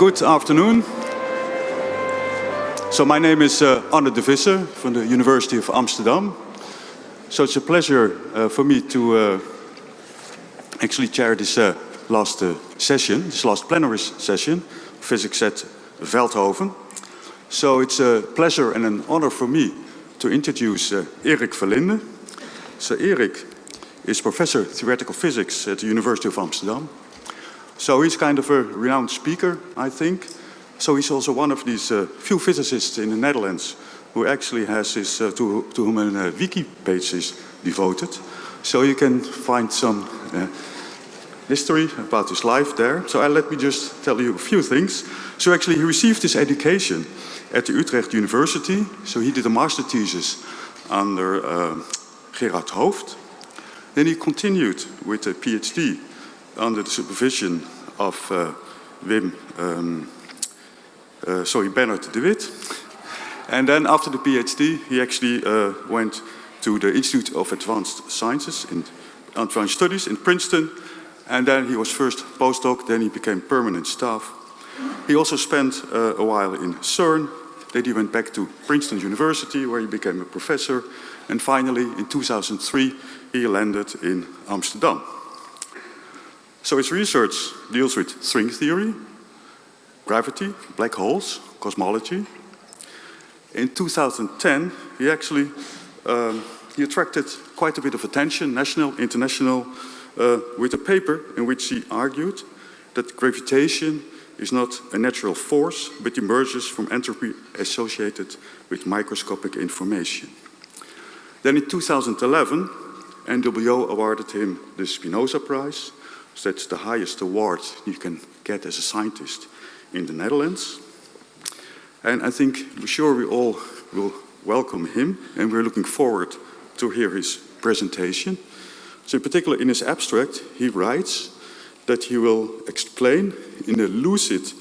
Good afternoon. So my name is Anne de Visser from the University of Amsterdam. So it's a pleasure for me to actually chair this last session, this last plenary session, Physics at Veldhoven. So it's a pleasure and an honor for me to introduce Erik Verlinde. So Erik is Professor of Theoretical Physics at the University of Amsterdam. So he's kind of a renowned speaker, I think. So he's also one of these few physicists in the Netherlands who actually has his, to whom a wiki page is devoted. So you can find some history about his life there. So let me just tell you a few things. So actually he received his education at the Utrecht University. So he did a master thesis under Gerard Hooft. Then he continued with a PhD under the supervision of Bernard de Wit. And then after the PhD, he actually went to the Institute of Advanced Sciences and Advanced Studies in Princeton. And then he was first postdoc, then he became permanent staff. He also spent a while in CERN. Then he went back to Princeton University, where he became a professor. And finally, in 2003, he landed in Amsterdam. So his research deals with string theory, gravity, black holes, cosmology. In 2010, he actually he attracted quite a bit of attention, national, international, with a paper in which he argued that gravitation is not a natural force, but emerges from entropy associated with microscopic information. Then in 2011, NWO awarded him the Spinoza Prize. So that's the highest award you can get as a scientist in the Netherlands. And I think, I'm sure we all will welcome him, and we're looking forward to hear his presentation. So in particular, in his abstract, he writes that he will explain in a lucid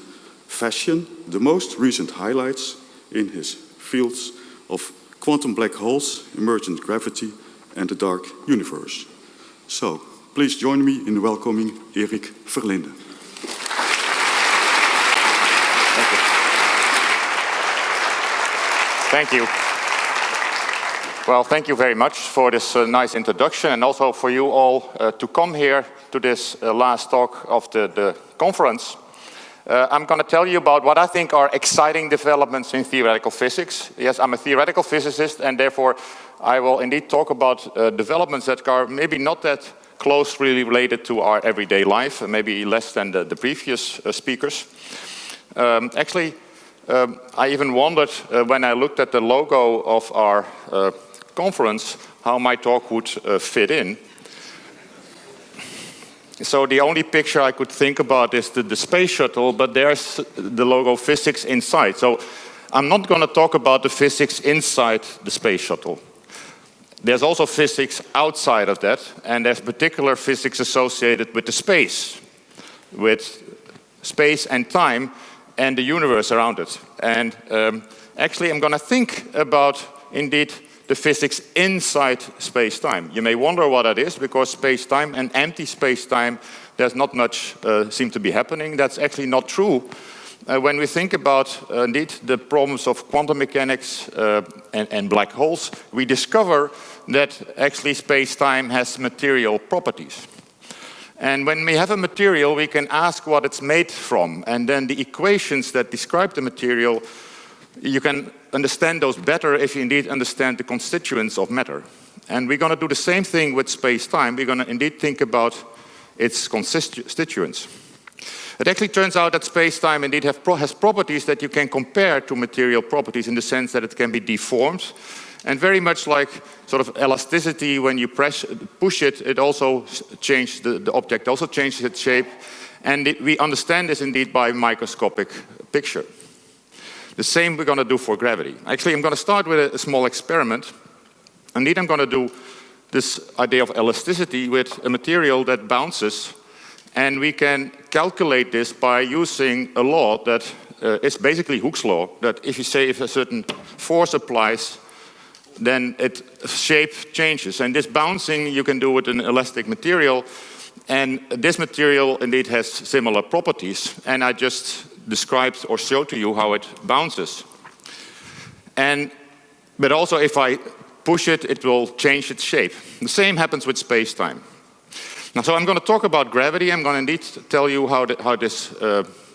fashion the most recent highlights in his fields of quantum black holes, emergent gravity, and the dark universe. So, please join me in welcoming Erik Verlinde. Thank you. Well, thank you very much for this nice introduction, and also for you all to come here to this last talk of the conference. I'm going to tell you about what I think are exciting developments in theoretical physics. Yes, I'm a theoretical physicist, and therefore I will indeed talk about developments that are maybe not that closely related to our everyday life, maybe less than the previous speakers. I even wondered when I looked at the logo of our conference how my talk would fit in. So the only picture I could think about is the space shuttle, but there's the logo physics inside. So I'm not going to talk about the physics inside the space shuttle. There's also physics outside of that, and there's particular physics associated with the space and time, and the universe around it. And actually, I'm going to think about, indeed, the physics inside space-time. You may wonder what that is, because space-time and empty space-time, there's not much seem to be happening. That's actually not true. When we think about, indeed, the problems of quantum mechanics and black holes, we discover that actually space-time has material properties. And when we have a material, we can ask what it's made from. And then the equations that describe the material, you can understand those better if you indeed understand the constituents of matter. And we're going to do the same thing with space-time. We're going to indeed think about its constituents. It actually turns out that space-time indeed has properties that you can compare to material properties in the sense that it can be deformed. And very much like sort of elasticity, when you push it, it also changes the object also changes its shape. And we understand this indeed by microscopic picture. The same we're going to do for gravity. Actually, I'm going to start with a small experiment. Indeed, I'm going to do this idea of elasticity with a material that bounces. And we can calculate this by using a law that is basically Hooke's law, that if a certain force applies, then its shape changes. And this bouncing you can do with an elastic material. And this material indeed has similar properties. And I just describes or show to you how it bounces. But also if I push it, it will change its shape. The same happens with space-time. Now, so I'm going to talk about gravity. I'm going to indeed tell you how this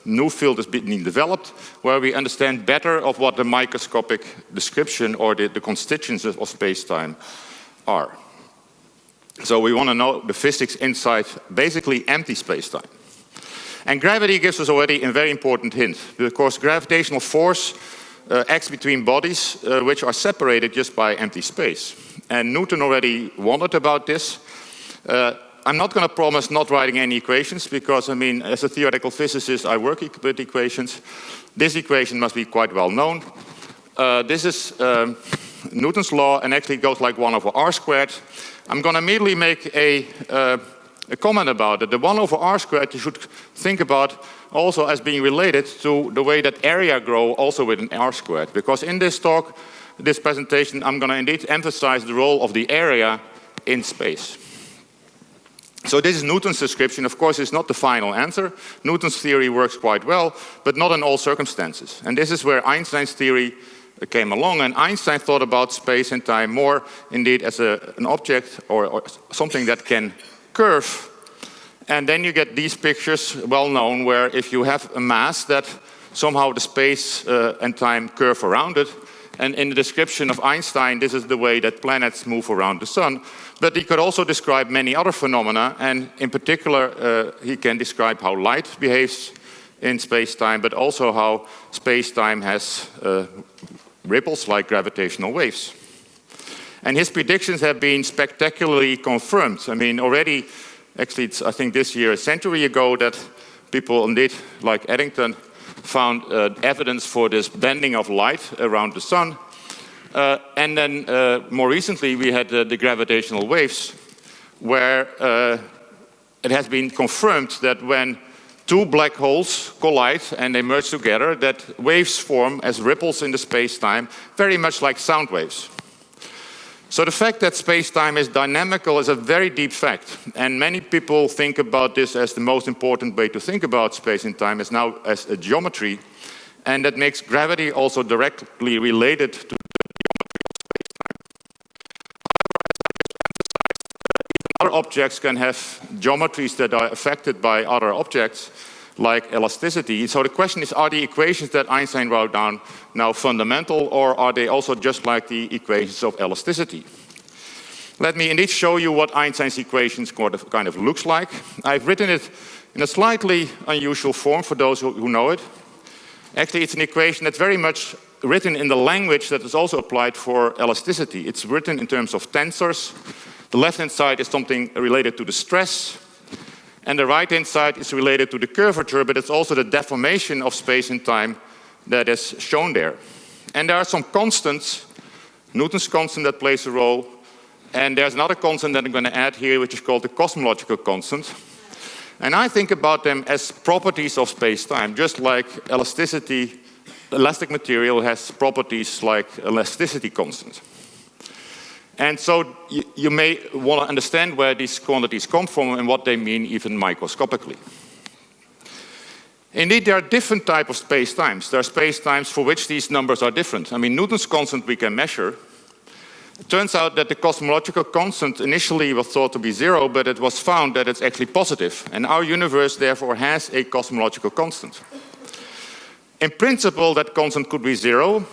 new field is being developed, where we understand better of what the microscopic description or the constituents of space-time are. So we want to know the physics inside basically empty space-time. And gravity gives us already a very important hint, because gravitational force acts between bodies which are separated just by empty space. And Newton already wondered about this. I'm not going to promise not writing any equations, because, I mean, as a theoretical physicist, I work with equations. This equation must be quite well known. This is Newton's law, and actually goes like 1 over r squared. I'm going to immediately make a comment about it. The 1 over r squared you should think about also as being related to the way that area grow also with an r squared. Because in this talk, this presentation, I'm going to indeed emphasize the role of the area in space. So this is Newton's description. Of course, it's not the final answer. Newton's theory works quite well, but not in all circumstances. And this is where Einstein's theory came along, and Einstein thought about space and time more indeed as an object or something that can curve. And then you get these pictures, well known, where if you have a mass that somehow the space and time curve around it. And in the description of Einstein, this is the way that planets move around the sun. But he could also describe many other phenomena, and in particular he can describe how light behaves in space-time, but also how space-time has ripples like gravitational waves. And his predictions have been spectacularly confirmed. I mean, already, actually, it's, I think this year, a century ago, that people indeed, like Eddington, found evidence for this bending of light around the sun. And then more recently, we had the gravitational waves, where it has been confirmed that when two black holes collide and they merge together, that waves form as ripples in the space-time, very much like sound waves. So the fact that space-time is dynamical is a very deep fact. And many people think about this as the most important way to think about space and time is now as a geometry. And that makes gravity also directly related to the geometry of space-time. Other objects can have geometries that are affected by other objects, like elasticity. So the question is, are the equations that Einstein wrote down now fundamental, or are they also just like the equations of elasticity? Let me indeed show you what Einstein's equations kind of looks like. I've written it in a slightly unusual form for those who know it. Actually, it's an equation that's very much written in the language that is also applied for elasticity. It's written in terms of tensors. The left-hand side is something related to the stress, and the right-hand side is related to the curvature, but it's also the deformation of space and time that is shown there. And there are some constants, Newton's constant that plays a role, and there's another constant that I'm going to add here, which is called the cosmological constant. And I think about them as properties of space-time, just like elasticity, elastic material has properties like elasticity constant. And so you may want to understand where these quantities come from and what they mean even microscopically. Indeed, there are different types of space-times. There are space-times for which these numbers are different. I mean, Newton's constant we can measure. It turns out that the cosmological constant initially was thought to be 0, but it was found that it's actually positive. And our universe, therefore, has a cosmological constant. In principle, that constant could be 0.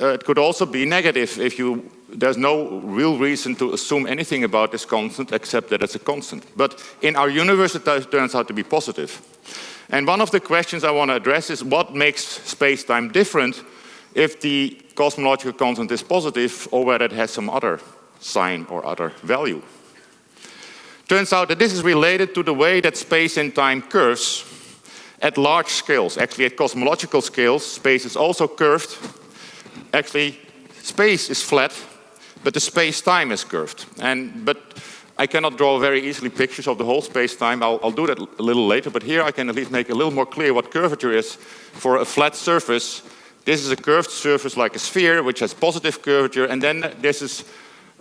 It could also be negative if there's no real reason to assume anything about this constant except that it's a constant. But in our universe, it turns out to be positive. And one of the questions I want to address is what makes space-time different if the cosmological constant is positive or whether it has some other sign or other value. Turns out that this is related to the way that space and time curves at large scales. Actually, at cosmological scales, space is also curved. Actually, space is flat, but the space-time is curved. But I cannot draw very easily pictures of the whole space-time. I'll do that a little later, but here I can at least make a little more clear what curvature is for a flat surface. This is a curved surface like a sphere, which has positive curvature, and then this is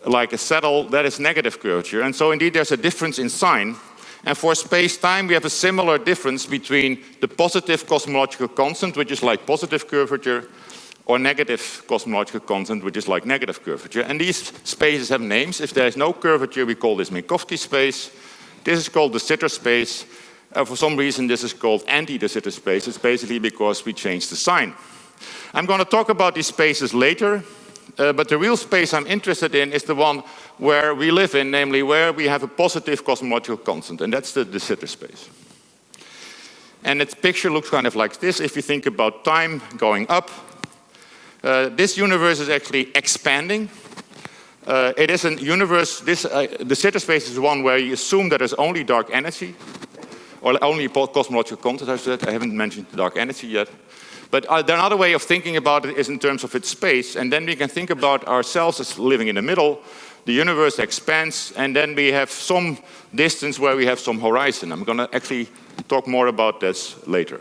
like a saddle that is negative curvature. And so indeed there's a difference in sign. And for space-time, we have a similar difference between the positive cosmological constant, which is like positive curvature, or negative cosmological constant, which is like negative curvature. And these spaces have names. If there is no curvature, we call this Minkowski space. This is called de Sitter space. For some reason, this is called anti-de Sitter space. It's basically because we changed the sign. I'm going to talk about these spaces later, but the real space I'm interested in is the one where we live in, namely where we have a positive cosmological constant, and that's the de Sitter space. And its picture looks kind of like this. If you think about time going up, this universe is actually expanding. It is a universe, the Sitter space is one where you assume that there's only dark energy, or only cosmological constant, I said. I haven't mentioned dark energy yet. But another way of thinking about it is in terms of its space, and then we can think about ourselves as living in the middle. The universe expands, and then we have some distance where we have some horizon. I'm going to actually talk more about this later.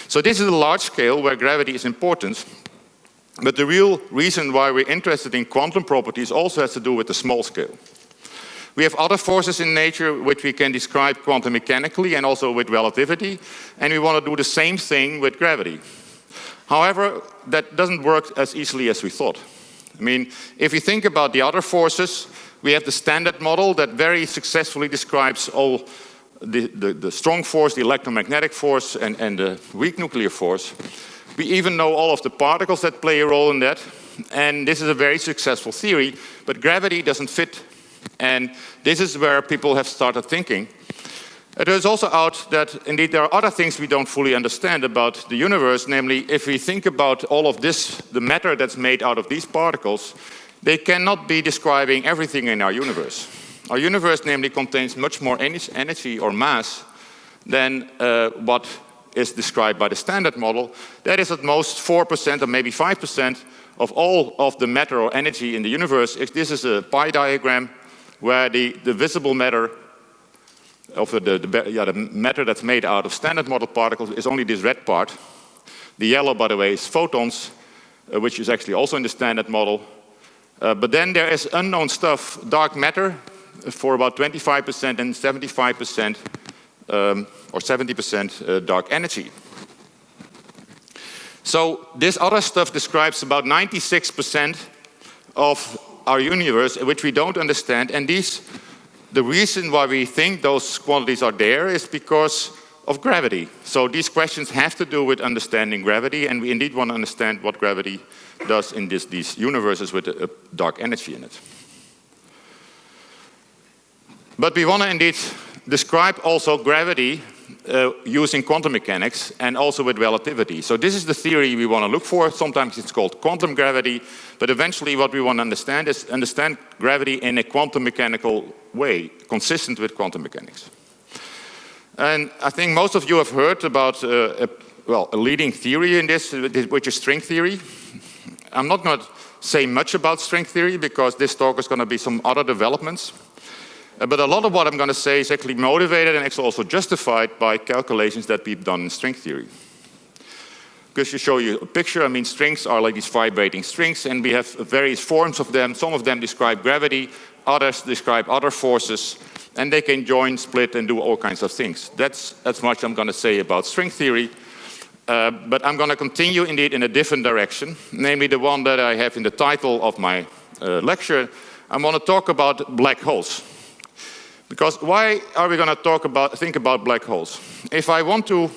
So this is a large scale where gravity is important. But the real reason why we're interested in quantum properties also has to do with the small scale. We have other forces in nature which we can describe quantum mechanically and also with relativity, and we want to do the same thing with gravity. However, that doesn't work as easily as we thought. I mean, if you think about the other forces, we have the standard model that very successfully describes all the strong force, the electromagnetic force, and the weak nuclear force. We even know all of the particles that play a role in that. And this is a very successful theory, but gravity doesn't fit. And this is where people have started thinking. It is also out that indeed there are other things we don't fully understand about the universe, namely if we think about all of this, the matter that's made out of these particles, they cannot be describing everything in our universe. Our universe namely contains much more energy or mass than what is described by the standard model. That is at most 4% or maybe 5% of all of the matter or energy in the universe. This is a pie diagram where the visible matter of the matter that's made out of standard model particles is only this red part. The yellow, by the way, is photons, which is actually also in the standard model. But then there is unknown stuff, dark matter, for about 25% and 75% or 70% dark energy. So this other stuff describes about 96% of our universe, which we don't understand. And the reason why we think those quantities are there is because of gravity. So these questions have to do with understanding gravity, and we indeed want to understand what gravity does in these universes with a dark energy in it. But we want to indeed describe also gravity using quantum mechanics and also with relativity. So this is the theory we want to look for. Sometimes it's called quantum gravity, but eventually what we want to understand is understand gravity in a quantum mechanical way, consistent with quantum mechanics. And I think most of you have heard about a leading theory in this, which is string theory. I'm not going to say much about string theory because this talk is going to be some other developments. But a lot of what I'm going to say is actually motivated and actually also justified by calculations that we've done in string theory. Just to show you a picture, I mean, strings are like these vibrating strings, and we have various forms of them. Some of them describe gravity, others describe other forces, and they can join, split, and do all kinds of things. That's as much I'm going to say about string theory. But I'm going to continue indeed in a different direction, namely the one that I have in the title of my lecture. I want to talk about black holes. Because why are we going to think about black holes? If I want to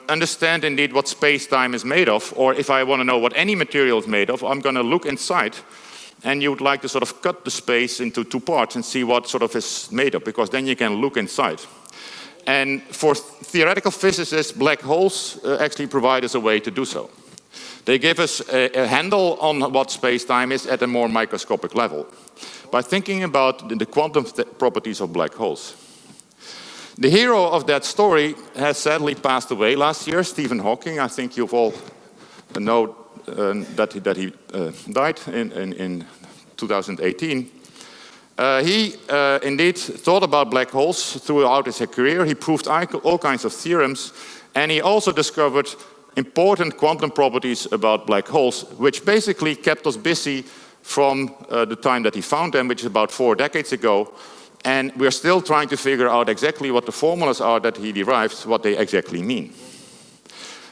understand indeed what space-time is made of, or if I want to know what any material is made of, I'm going to look inside, and you would like to sort of cut the space into two parts and see what sort of is made of, because then you can look inside. And for theoretical physicists, black holes actually provide us a way to do so. They give us a handle on what space-time is at a more microscopic level by thinking about the quantum properties of black holes. The hero of that story has sadly passed away last year, Stephen Hawking. I think you've all know that he died in 2018. He indeed thought about black holes throughout his career. He proved all kinds of theorems, and he also discovered important quantum properties about black holes, which basically kept us busy from the time that he found them, which is about 4 decades ago, And we're still trying to figure out exactly what the formulas are that he derives, what they exactly mean.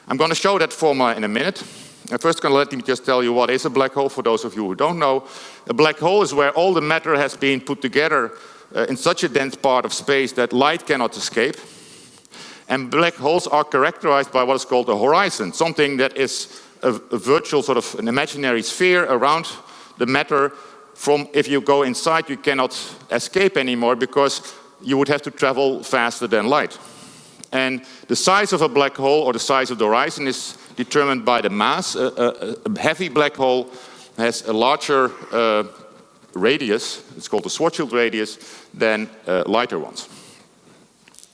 I'm going to show that formula in a minute. I'm first going to let me just tell you what is a black hole for those of you who don't know. A black hole is where all the matter has been put together in such a dense part of space that light cannot escape. And black holes are characterized by what is called a horizon, something that is a virtual sort of an imaginary sphere around the matter. From if you go inside, you cannot escape anymore because you would have to travel faster than light. And the size of a black hole or the size of the horizon is determined by the mass. A heavy black hole has a larger radius, it's called the Schwarzschild radius, than lighter ones.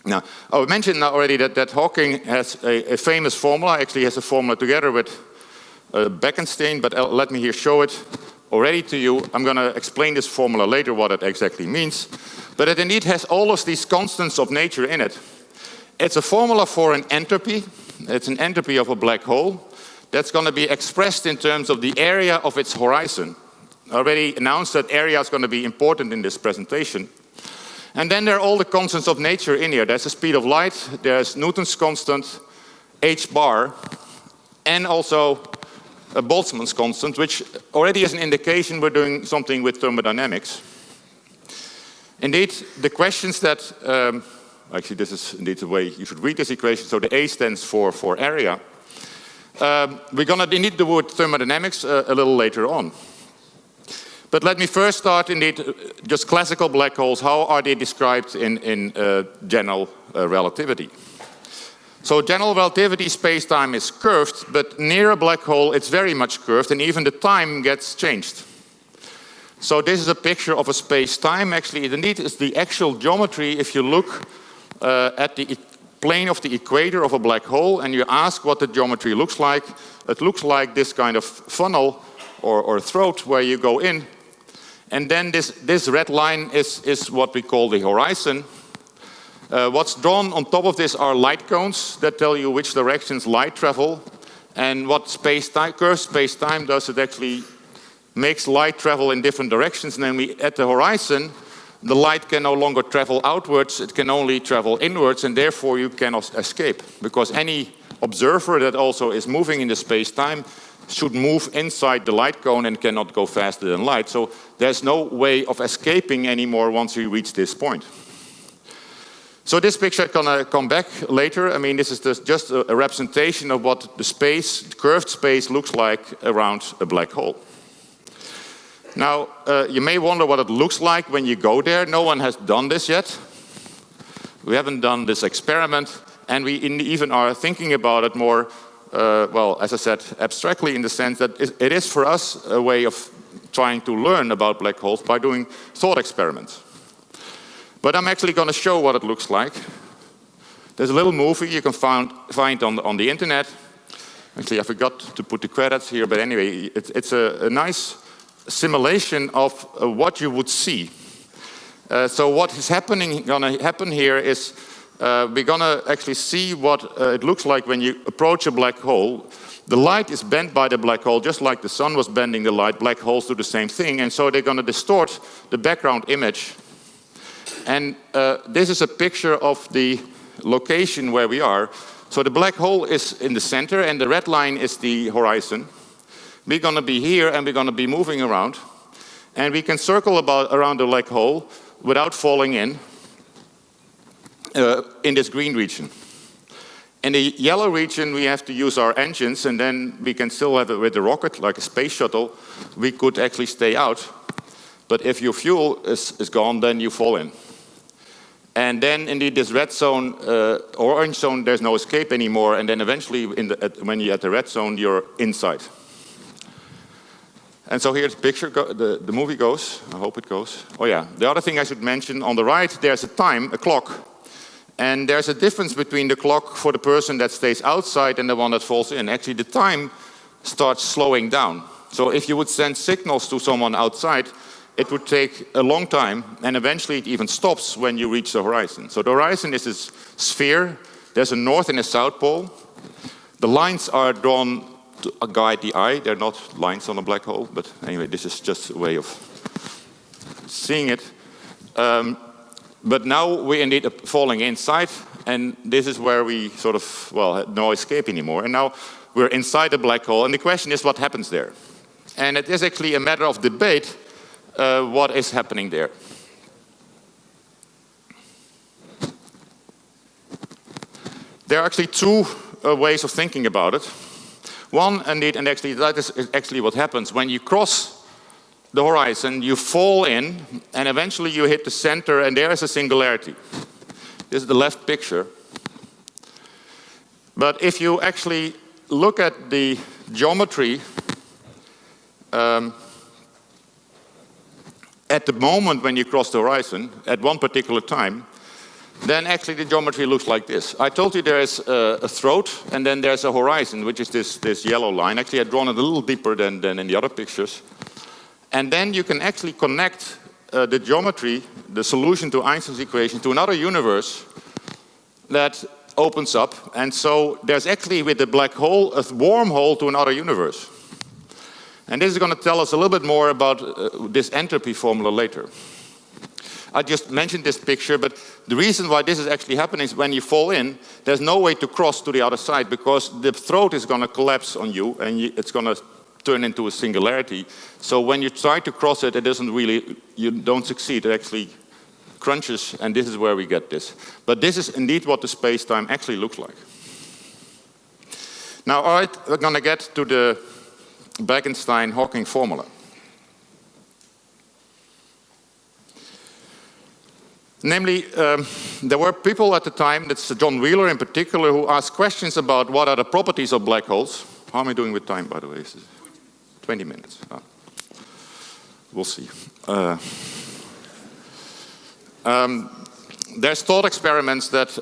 Now, I mentioned already that Hawking has a famous formula, actually has a formula together with Bekenstein, but let me here show it already to you. I'm going to explain this formula later, what it exactly means. But it indeed has all of these constants of nature in it. It's a formula for an entropy. It's an entropy of a black hole that's going to be expressed in terms of the area of its horizon. I already announced that area is going to be important in this presentation. And then there are all the constants of nature in here. There's the speed of light, there's Newton's constant, h bar, and also a Boltzmann's constant, which already is an indication we're doing something with thermodynamics. Indeed, the questions that, actually this is indeed the way you should read this equation, so the A stands for area. We're going to indeed do with thermodynamics a little later on. But let me first start indeed just classical black holes. How are they described in general relativity? So general relativity space-time is curved, but near a black hole it's very much curved, and even the time gets changed. So this is a picture of a space-time. Actually, it indeed is the actual geometry. If you look at the plane of the equator of a black hole and you ask what the geometry looks like, it looks like this kind of funnel or throat where you go in. And then this red line is what we call the horizon. What's drawn on top of this are light cones that tell you which directions light travel. And what curved space-time does, it actually makes light travel in different directions. And then at the horizon, the light can no longer travel outwards, it can only travel inwards, and therefore you cannot escape. Because any observer that also is moving in the space-time should move inside the light cone and cannot go faster than light. So there's no way of escaping anymore once you reach this point. So this picture is going to come back later. I mean, this is just a representation of what the curved space looks like around a black hole. Now, you may wonder what it looks like when you go there. No one has done this yet. We haven't done this experiment, and we even are thinking about it more, well, as I said, abstractly, in the sense that it is for us a way of trying to learn about black holes by doing thought experiments. But I'm actually going to show what it looks like. There's a little movie you can find on the internet. Actually, I forgot to put the credits here, but anyway, it's a nice simulation of what you would see. So what is going to happen here is we're going to actually see what it looks like when you approach a black hole. The light is bent by the black hole, just like the sun was bending the light. Black holes do the same thing, and so they're going to distort the background image. And this is a picture of the location where we are. So the black hole is in the center, and the red line is the horizon. We're going to be here, and we're going to be moving around. And we can circle around the black hole without falling in this green region. In the yellow region, we have to use our engines, and then we can still have it with the rocket, like a space shuttle. We could actually stay out. But if your fuel is gone, then you fall in. And then, indeed, this red zone, orange zone, there's no escape anymore. And then eventually, when you're at the red zone, you're inside. And so here's the picture, the movie goes. I hope it goes. Oh yeah, the other thing I should mention, on the right, there's a clock. And there's a difference between the clock for the person that stays outside and the one that falls in. Actually, the time starts slowing down. So if you would send signals to someone outside, it would take a long time, and eventually it even stops when you reach the horizon. So the horizon is this sphere. There's a north and a south pole. The lines are drawn to guide the eye. They're not lines on a black hole, but anyway, this is just a way of seeing it. But now we indeed are falling inside, and this is where we sort of, well, had no escape anymore. And now we're inside a black hole, and the question is what happens there? And it is actually a matter of debate what is happening there. There are actually two ways of thinking about it. One, indeed, and actually that is actually what happens when you cross the horizon, you fall in, and eventually you hit the center, and there is a singularity. This is the left picture. But if you actually look at the geometry at the moment when you cross the horizon, at one particular time, then actually the geometry looks like this. I told you there is a throat, and then there's a horizon, which is this yellow line. Actually, I've drawn it a little deeper than in the other pictures. And then you can actually connect the geometry, the solution to Einstein's equation, to another universe that opens up. And so there's actually, with the black hole, a wormhole to another universe. And this is going to tell us a little bit more about this entropy formula later. I just mentioned this picture, but the reason why this is actually happening is when you fall in, there's no way to cross to the other side because the throat is going to collapse on you, and it's going to turn into a singularity. So when you try to cross it, it doesn't really, you don't succeed. It actually crunches, and this is where we get this. But this is indeed what the space-time actually looks like. Now, all right, we're going to get to the Bekenstein-Hawking formula. Namely, there were people at the time, that's John Wheeler in particular, who asked questions about what are the properties of black holes. How am I doing with time, by the way? 20 minutes. We'll see. There's thought experiments that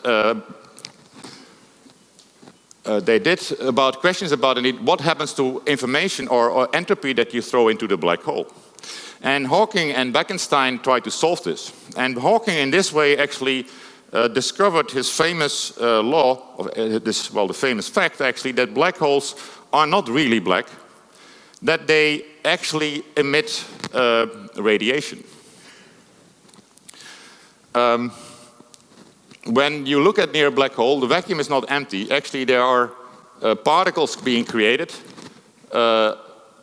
they did about questions about indeed what happens to information or entropy that you throw into the black hole. And Hawking and Bekenstein tried to solve this. And Hawking in this way actually discovered his famous law, the famous fact actually, that black holes are not really black, that they actually emit radiation. When you look at near a black hole, the vacuum is not empty. Actually, there are particles being created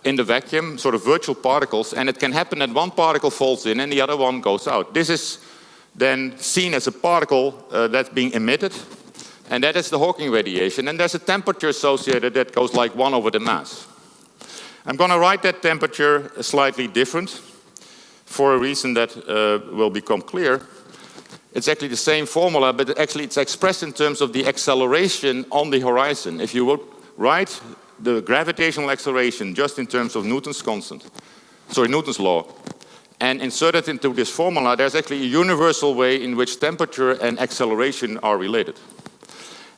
in the vacuum, sort of virtual particles, and it can happen that one particle falls in and the other one goes out. This is then seen as a particle that's being emitted, and that is the Hawking radiation. And there's a temperature associated that goes like 1 over the mass. I'm going to write that temperature slightly different for a reason that will become clear. It's actually the same formula, but actually it's expressed in terms of the acceleration on the horizon. If you would write the gravitational acceleration just in terms of Newton's law, and insert it into this formula, there's actually a universal way in which temperature and acceleration are related.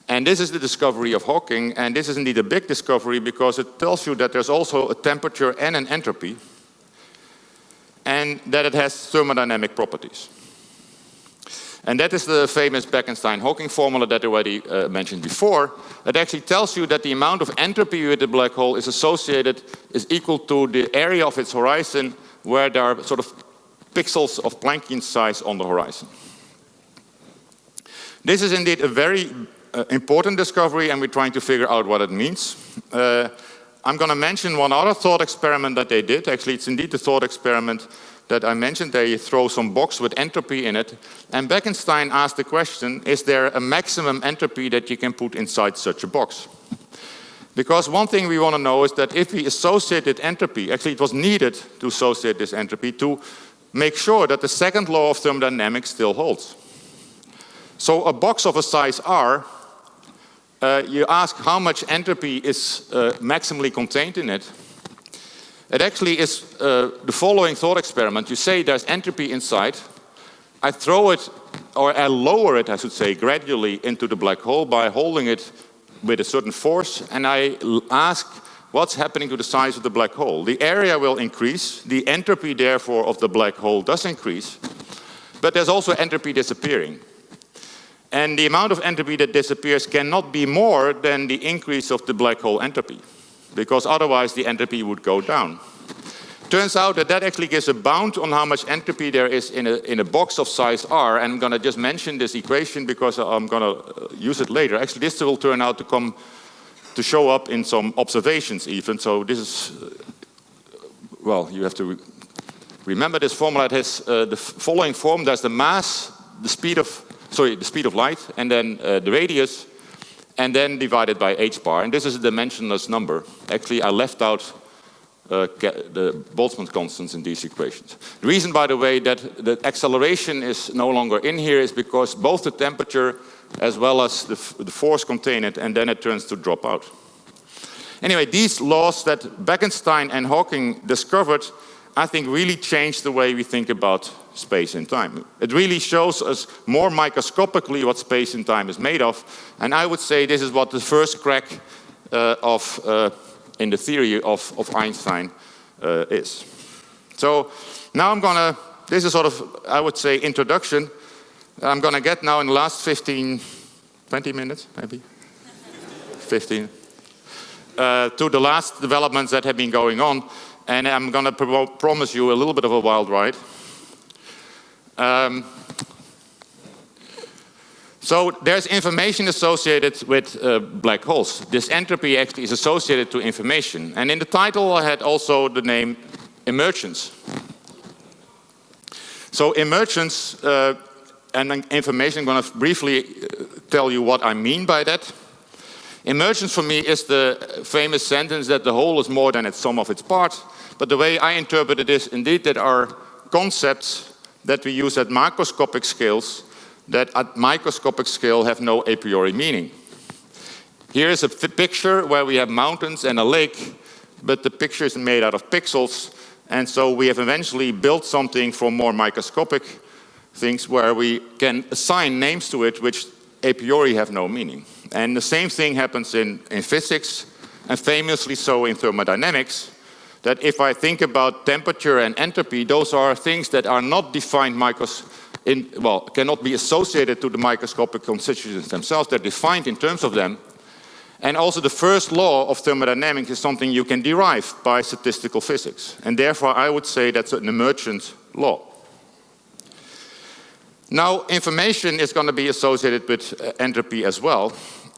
And this is the discovery of Hawking, and this is indeed a big discovery because it tells you that there's also a temperature and an entropy, and that it has thermodynamic properties. And that is the famous Bekenstein-Hawking formula that I already mentioned before. It actually tells you that the amount of entropy with the black hole is equal to the area of its horizon where there are sort of pixels of Planckian size on the horizon. This is indeed a very important discovery, and we're trying to figure out what it means. I'm going to mention one other thought experiment that they did. Actually, it's indeed the thought experiment that I mentioned. They throw some box with entropy in it. And Bekenstein asked the question, is there a maximum entropy that you can put inside such a box? Because one thing we want to know is that if we associated entropy, actually it was needed to associate this entropy to make sure that the second law of thermodynamics still holds. So a box of a size R, you ask how much entropy is maximally contained in it. It actually is the following thought experiment. You say there's entropy inside. I throw it, or I lower it, I should say, gradually into the black hole by holding it with a certain force, and I ask what's happening to the size of the black hole. The area will increase. The entropy, therefore, of the black hole does increase, but there's also entropy disappearing. And the amount of entropy that disappears cannot be more than the increase of the black hole entropy, because otherwise the entropy would go down. Turns out that that actually gives a bound on how much entropy there is in a box of size r. And I'm going to just mention this equation because I'm going to use it later. Actually, this will turn out to show up in some observations even. So this is, well, you have to remember this formula. It has the following form. There's the mass, the speed of light, and then the radius, and then divided by h bar. And this is a dimensionless number. Actually, I left out the Boltzmann constants in these equations. The reason, by the way, that the acceleration is no longer in here is because both the temperature as well as the force contain it, and then it turns to drop out. Anyway, these laws that Bekenstein and Hawking discovered, I think, really changed the way we think about space and time. It really shows us more microscopically what space and time is made of, and I would say this is what the first crack in the theory of Einstein is. So now this is sort of, I would say, introduction. I'm going to get now in the last 20 minutes, maybe, 15, to the last developments that have been going on. And I'm going to promise you a little bit of a wild ride. So there's information associated with black holes. This entropy actually is associated to information. And in the title I had also the name emergence. So emergence and information, I'm going to briefly tell you what I mean by that. Emergence for me is the famous sentence that the whole is more than its sum of its parts. But the way I interpret it is indeed that are concepts that we use at macroscopic scales that at microscopic scale have no a priori meaning. Here is a picture where we have mountains and a lake, but the picture is made out of pixels, and so we have eventually built something for more microscopic things where we can assign names to it which a priori have no meaning. And the same thing happens in physics, and famously so in thermodynamics, that if I think about temperature and entropy, those are things that are not defined cannot be associated to the microscopic constituents themselves. They're defined in terms of them. And also the first law of thermodynamics is something you can derive by statistical physics. And therefore I would say that's an emergent law. Now information is going to be associated with entropy as well.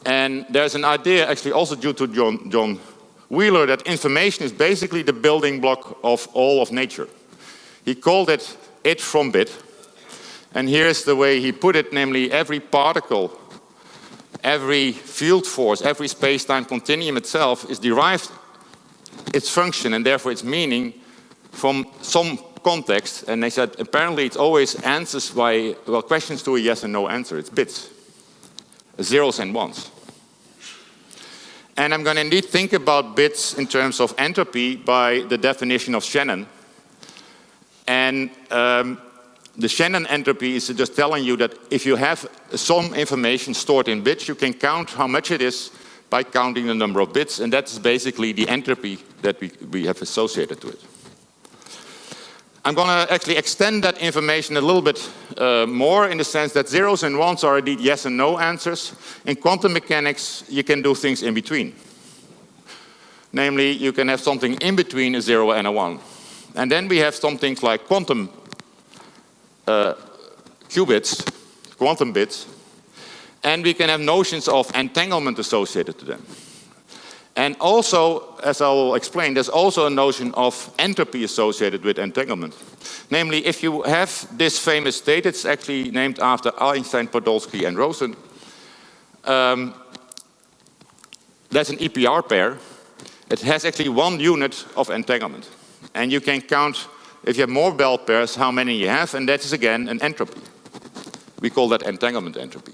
And there's an idea actually also due to John Wheeler that information is basically the building block of all of nature. He called it from bit. And here's the way he put it, namely every particle, every field force, every space-time continuum itself is derived its function and therefore its meaning from some context. And they said apparently it's always answers by, well, questions to a yes and no answer. It's bits, zeros and ones. And I'm going to indeed think about bits in terms of entropy by the definition of Shannon. And the Shannon entropy is just telling you that if you have some information stored in bits, you can count how much it is by counting the number of bits, and that's basically the entropy that we have associated to it. I'm going to actually extend that information a little bit more in the sense that zeros and ones are indeed yes and no answers. In quantum mechanics, you can do things in between. Namely, you can have something in between a 0 and a 1. And then we have some things like quantum qubits, quantum bits, and we can have notions of entanglement associated to them. And also, as I will explain, there's also a notion of entropy associated with entanglement. Namely, if you have this famous state, it's actually named after Einstein, Podolsky, and Rosen. That's an EPR pair. It has actually one unit of entanglement. And you can count, if you have more Bell pairs, how many you have, and that is again an entropy. We call that entanglement entropy.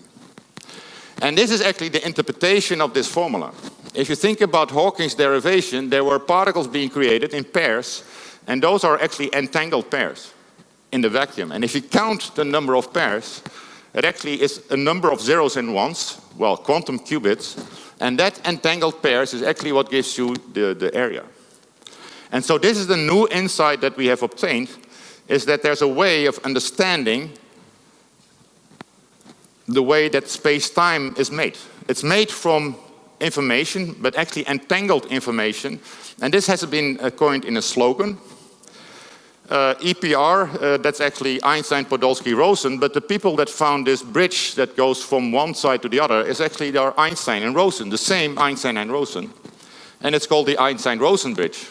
And this is actually the interpretation of this formula. If you think about Hawking's derivation, there were particles being created in pairs, and those are actually entangled pairs in the vacuum. And if you count the number of pairs, it actually is a number of zeros and ones, well, quantum qubits, and that entangled pairs is actually what gives you the area. And so this is the new insight that we have obtained, is that there's a way of understanding the way that space-time is made. It's made from information, but actually entangled information. And this has been coined in a slogan. EPR, that's actually Einstein, Podolsky, Rosen, but the people that found this bridge that goes from one side to the other is actually they are Einstein and Rosen, the same Einstein and Rosen. And it's called the Einstein-Rosen bridge.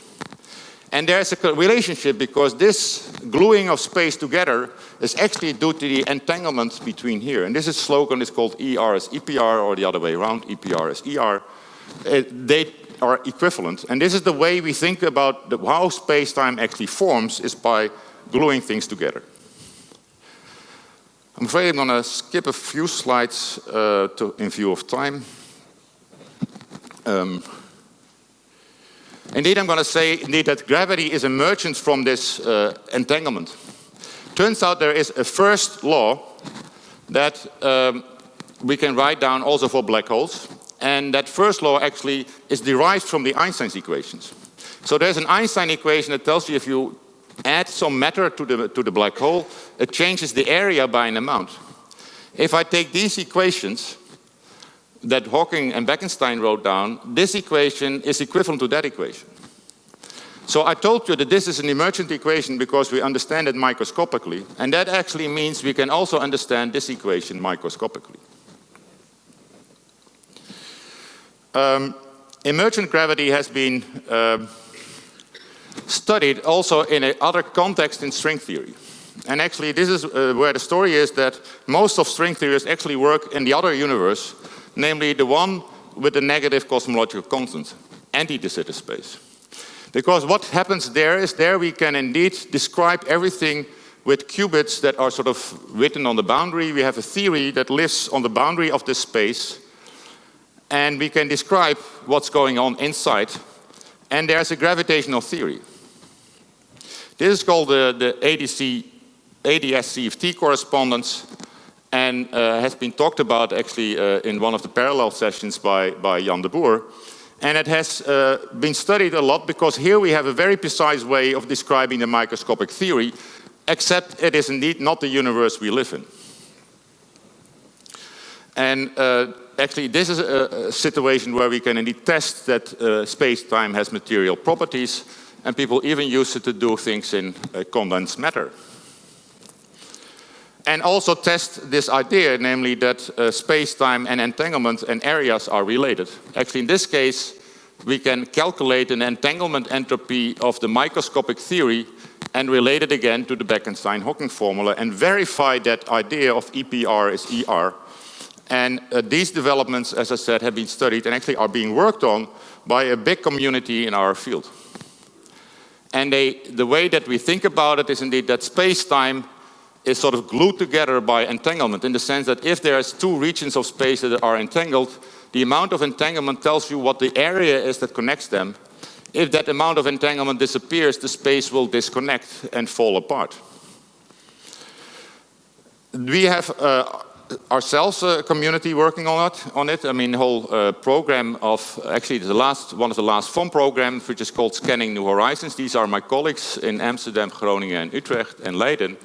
And there's a relationship because this gluing of space together is actually due to the entanglement between here. And this is slogan is called ER is EPR, or the other way around, EPR is ER. They are equivalent. And this is the way we think about how space-time actually forms, is by gluing things together. I'm afraid I'm going to skip a few slides in view of time. Indeed, I'm going to say indeed that gravity is emergent from this entanglement. Turns out there is a first law that we can write down also for black holes. And that first law actually is derived from the Einstein's equations. So there's an Einstein equation that tells you if you add some matter to the black hole, it changes the area by an amount. If I take these equations that Hawking and Bekenstein wrote down, this equation is equivalent to that equation. So I told you that this is an emergent equation because we understand it microscopically, and that actually means we can also understand this equation microscopically. Emergent gravity has been studied also in another context in string theory. And actually this is where the story is that most of string theorists actually work in the other universe, namely the one with the negative cosmological constant, anti-de Sitter space. Because what happens there is there we can indeed describe everything with qubits that are sort of written on the boundary. We have a theory that lives on the boundary of this space, and we can describe what's going on inside. And there's a gravitational theory. This is called the ADS-CFT correspondence, and has been talked about actually in one of the parallel sessions by Jan de Boer. And it has been studied a lot because here we have a very precise way of describing the microscopic theory, except it is indeed not the universe we live in. And actually this is a situation where we can indeed test that space-time has material properties, and people even use it to do things in condensed matter. And also test this idea, namely that space-time and entanglement and areas are related. Actually, in this case, we can calculate an entanglement entropy of the microscopic theory and relate it again to the Bekenstein-Hawking formula and verify that idea of EPR is ER. And these developments, as I said, have been studied and actually are being worked on by a big community in our field. And the way that we think about it is indeed that space-time is sort of glued together by entanglement, in the sense that if there's two regions of space that are entangled, the amount of entanglement tells you what the area is that connects them. If that amount of entanglement disappears, the space will disconnect and fall apart. We have ourselves a community working on it. I mean, the whole program of, actually one of the last FOM programs, which is called Scanning New Horizons. These are my colleagues in Amsterdam, Groningen, and Utrecht, and Leiden.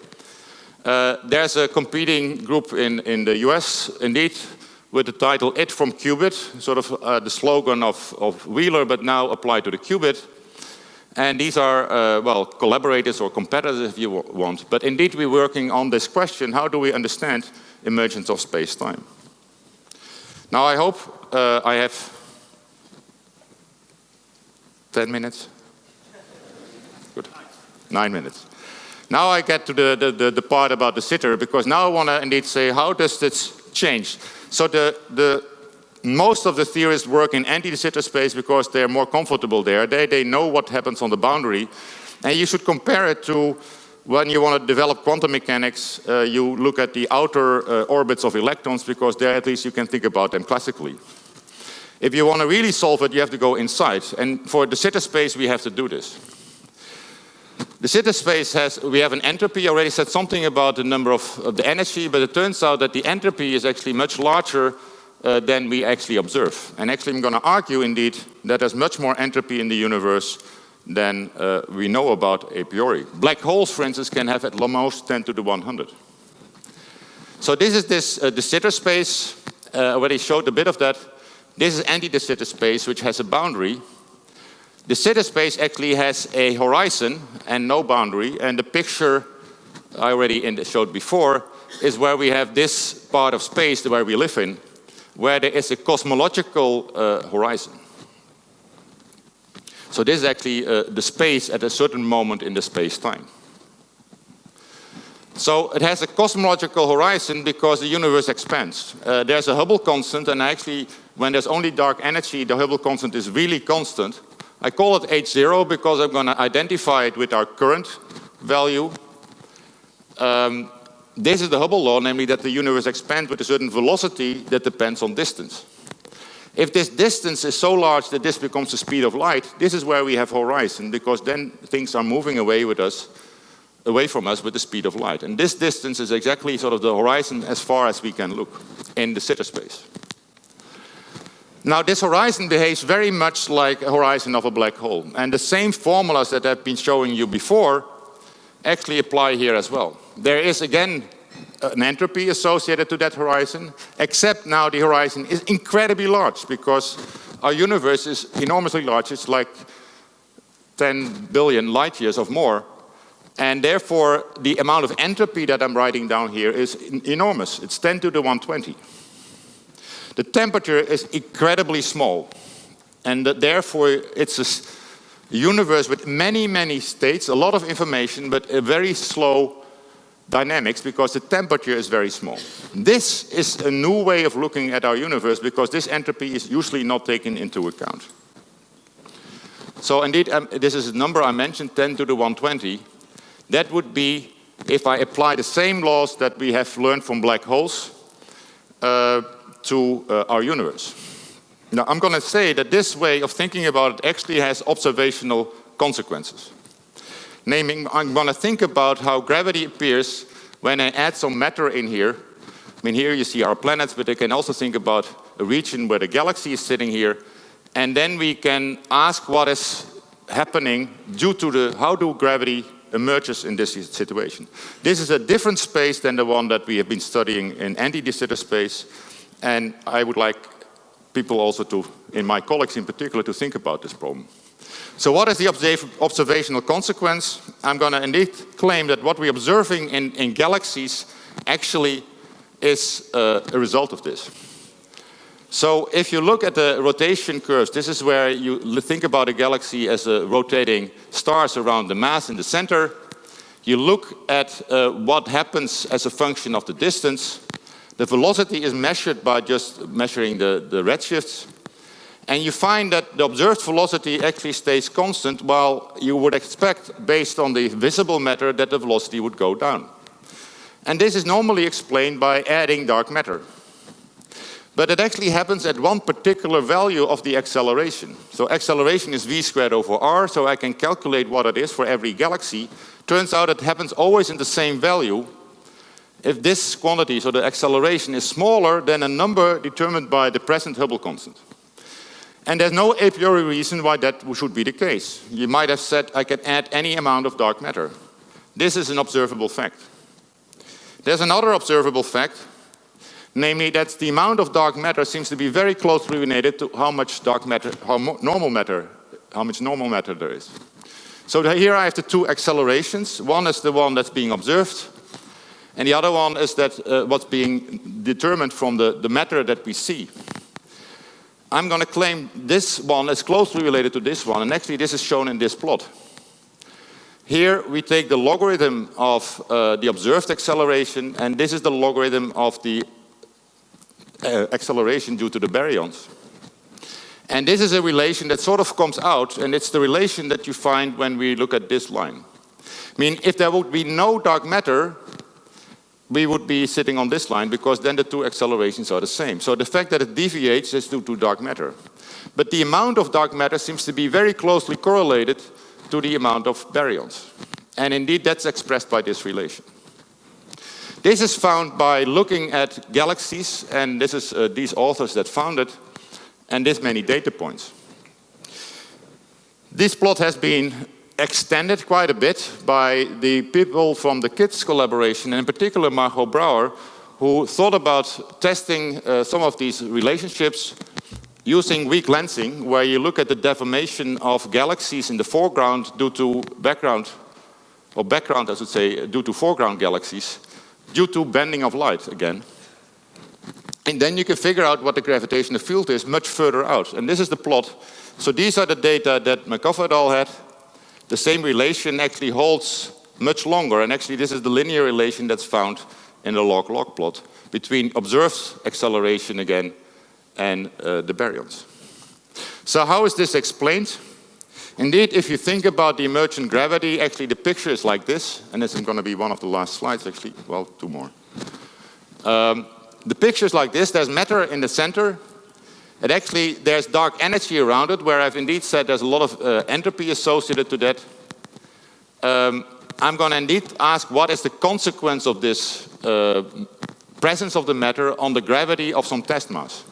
There's a competing group in the US, indeed, with the title It from Qubit, sort of the slogan of Wheeler, but now applied to the qubit. And these are, well, collaborators or competitors if you want. But indeed, we're working on this question, how do we understand emergence of space-time? Now, I hope I have 10 minutes. Good. 9 minutes. Now I get to the part about de Sitter, because now I want to indeed say, how does this change? So most of the theorists work in anti-de Sitter space because they're more comfortable there. They know what happens on the boundary. And you should compare it to when you want to develop quantum mechanics, you look at the outer orbits of electrons, because there at least you can think about them classically. If you want to really solve it, you have to go inside. And for de Sitter space, we have to do this. De Sitter space we have an entropy. I already said something about the number of the energy, but it turns out that the entropy is actually much larger than we actually observe. And actually I'm going to argue indeed that there's much more entropy in the universe than we know about a priori. Black holes, for instance, can have at most 10 to the 100. So this is de Sitter space. I already showed a bit of that. This is anti-de Sitter space, which has a boundary. De Sitter space actually has a horizon, and no boundary. And the picture I already showed before is where we have this part of space where we live in, where there is a cosmological horizon. So this is actually the space at a certain moment in the space-time. So it has a cosmological horizon because the universe expands. There's a Hubble constant, and actually, when there's only dark energy, the Hubble constant is really constant. I call it H0 because I'm going to identify it with our current value. This is the Hubble law, namely that the universe expands with a certain velocity that depends on distance. If this distance is so large that this becomes the speed of light, this is where we have horizon, because then things are moving away from us with the speed of light. And this distance is exactly sort of the horizon as far as we can look in the Sitter space. Now, this horizon behaves very much like a horizon of a black hole. And the same formulas that I've been showing you before actually apply here as well. There is, again, an entropy associated to that horizon, except now the horizon is incredibly large because our universe is enormously large. It's like 10 billion light years or more. And therefore, the amount of entropy that I'm writing down here is enormous. It's 10 to the 120. The temperature is incredibly small. And therefore, it's a universe with many, many states, a lot of information, but a very slow dynamics because the temperature is very small. This is a new way of looking at our universe because this entropy is usually not taken into account. So indeed, this is a number I mentioned, 10 to the 120. That would be if I apply the same laws that we have learned from black holes to our universe. Now, I'm going to say that this way of thinking about it actually has observational consequences. Namely, I'm going to think about how gravity appears when I add some matter in here. I mean, here you see our planets, but I can also think about a region where the galaxy is sitting here. And then we can ask what is happening due to how do gravity emerges in this situation. This is a different space than the one that we have been studying in anti-de Sitter space. And I would like people also to, in my colleagues in particular, to think about this problem. So what is the observational consequence? I'm going to indeed claim that what we're observing in galaxies actually is a result of this. So if you look at the rotation curves, this is where you think about a galaxy as rotating stars around the mass in the center. You look at what happens as a function of the distance. The velocity is measured by just measuring the redshifts. And you find that the observed velocity actually stays constant, while you would expect, based on the visible matter, that the velocity would go down. And this is normally explained by adding dark matter. But it actually happens at one particular value of the acceleration. So acceleration is v squared over r, so I can calculate what it is for every galaxy. Turns out it happens always in the same value if this quantity, so the acceleration, is smaller than a number determined by the present Hubble constant. And there's no a priori reason why that should be the case. You might have said, I can add any amount of dark matter. This is an observable fact. There's another observable fact, namely that the amount of dark matter seems to be very closely related to how much dark matter, how much normal matter there is. So here I have the two accelerations. One is the one that's being observed, and the other one is that what's being determined from the matter that we see. I'm going to claim this one is closely related to this one, and actually this is shown in this plot. Here we take the logarithm of the observed acceleration, and this is the logarithm of the acceleration due to the baryons. And this is a relation that sort of comes out, and it's the relation that you find when we look at this line. I mean, if there would be no dark matter, we would be sitting on this line, because then the two accelerations are the same. So the fact that it deviates is due to dark matter. But the amount of dark matter seems to be very closely correlated to the amount of baryons. And indeed, that's expressed by this relation. This is found by looking at galaxies, and this is these authors that found it, and this many data points. This plot has been extended quite a bit by the people from the KIDS collaboration, and in particular Margot Brouwer, who thought about testing some of these relationships using weak lensing, where you look at the deformation of galaxies in the foreground due to background or background, I should say, due to foreground galaxies, due to bending of light again. And then you can figure out what the gravitational field is much further out. And this is the plot. So these are the data that McCoff et al. Had. The same relation actually holds much longer. And actually, this is the linear relation that's found in the log-log plot between observed acceleration again and the baryons. So how is this explained? Indeed, if you think about the emergent gravity, actually the picture is like this, and this is going to be one of the last slides, actually. Well, two more. The picture is like this. There's matter in the center, and actually there's dark energy around it, where I've indeed said there's a lot of entropy associated to that. I'm going to indeed ask what is the consequence of this presence of the matter on the gravity of some test mass.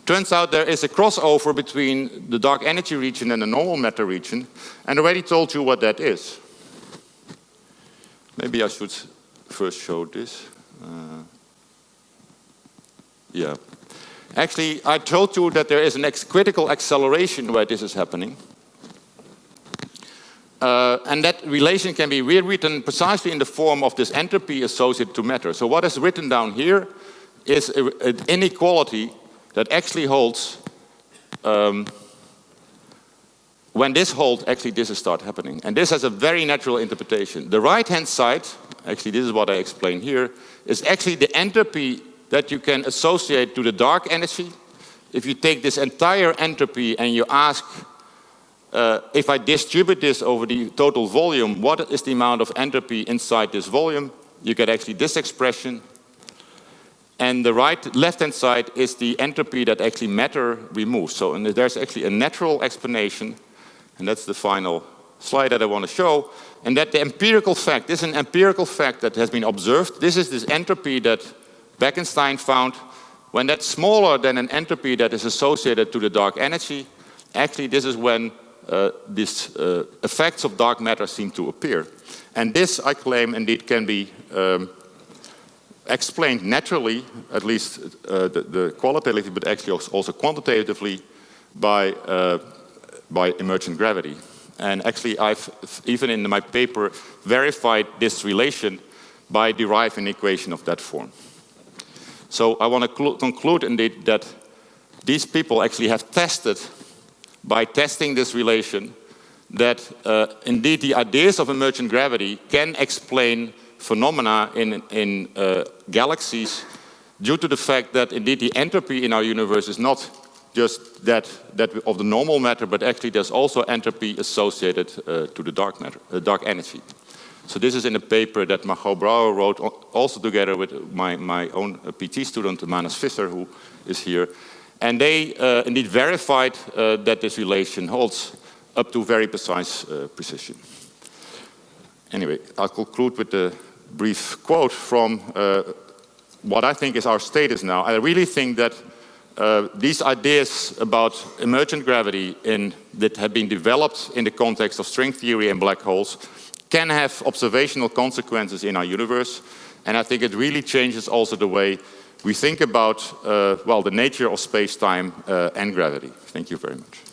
Turns out there is a crossover between the dark energy region and the normal matter region, and I already told you what that is. Maybe I should first show this. Yeah. Actually, I told you that there is an critical acceleration where this is happening. And that relation can be rewritten precisely in the form of this entropy associated to matter. So what is written down here is an inequality that actually holds, when this holds, actually this is start happening. And this has a very natural interpretation. The right-hand side, actually this is what I explain here, is actually the entropy that you can associate to the dark energy. If you take this entire entropy and you ask, if I distribute this over the total volume, what is the amount of entropy inside this volume? You get actually this expression. And the left-hand side is the entropy that actually matter removes. So there's actually a natural explanation, and that's the final slide that I want to show. And that the empirical fact, this is an empirical fact that has been observed. This is this entropy that Bekenstein found. When that's smaller than an entropy that is associated to the dark energy, actually this is when these effects of dark matter seem to appear. And this, I claim, indeed can be explained naturally, at least the qualitatively, but actually also quantitatively by emergent gravity. And actually, I've, even in my paper, verified this relation by deriving an equation of that form. So I want to conclude, indeed, that these people actually have tested, by testing this relation, that indeed the ideas of emergent gravity can explain phenomena in galaxies due to the fact that indeed the entropy in our universe is not just that of the normal matter, but actually there's also entropy associated to the dark matter, dark energy. So this is in a paper that Margot Brouwer wrote, also together with my own PT student, Manus Visser, who is here. And they indeed verified that this relation holds up to very precise precision. Anyway, I'll conclude with a brief quote from what I think is our status now. I really think that these ideas about emergent gravity that have been developed in the context of string theory and black holes can have observational consequences in our universe. And I think it really changes also the way we think about, well, the nature of space-time and gravity. Thank you very much.